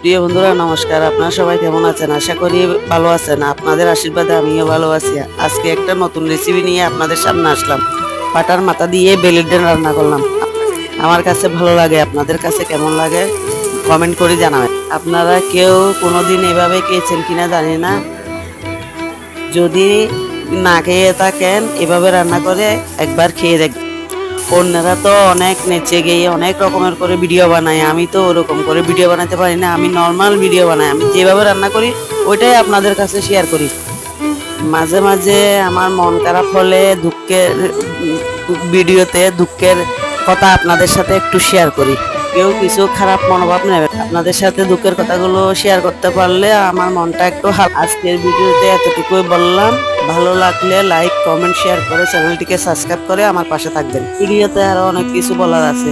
প্রিয় বন্ধুরা নমস্কার। আপনারা সবাই কেমন আছেন? আশা করি ভালো আছেন। আপনাদের আশীর্বাদে আমিও ভালো আছি। আজকে একটা নতুন রেসিপি নিয়ে আপনাদের সামনে আসলাম। পাটার মাথা দিয়ে বেলির ডিম রান্না করলাম। আমার কাছে ভালো লাগে, আপনাদের কাছে কেমন লাগে কমেন্ট করে জানাবেন। আপনারা কেউ কোনোদিন এভাবে খেয়েছেন কিনা জানি না। যদি না খেয়ে থাকেন এভাবে রান্না করে একবার খেয়ে দেখবেন। অন্যরা তো অনেক নেচে গিয়ে অনেক রকমের করে ভিডিও বানায়, আমি তো ওরকম করে ভিডিও বানাতে পারি না। আমি নর্মাল ভিডিও বানাই, আমি যেভাবে রান্না করি ওইটাই আপনাদের কাছে শেয়ার করি। মাঝে মাঝে আমার মন খারাপ হলে দুঃখের ভিডিওতে দুঃখের কথা আপনাদের সাথে একটু শেয়ার করি। কেউ কিছু খারাপ মনোভাব নেবে, আপনাদের সাথে দুঃখের কথাগুলো শেয়ার করতে পারলে আমার মনটা একটু হালকা। আজকের ভিডিওতে এতটুকুই বললাম। ভালো লাগলে লাইক কমেন্ট শেয়ার করে চ্যানেলটিকে সাবস্ক্রাইব করে আমার পাশে থাকবেন। ভিডিওতে আরো অনেক কিছু বলার আছে।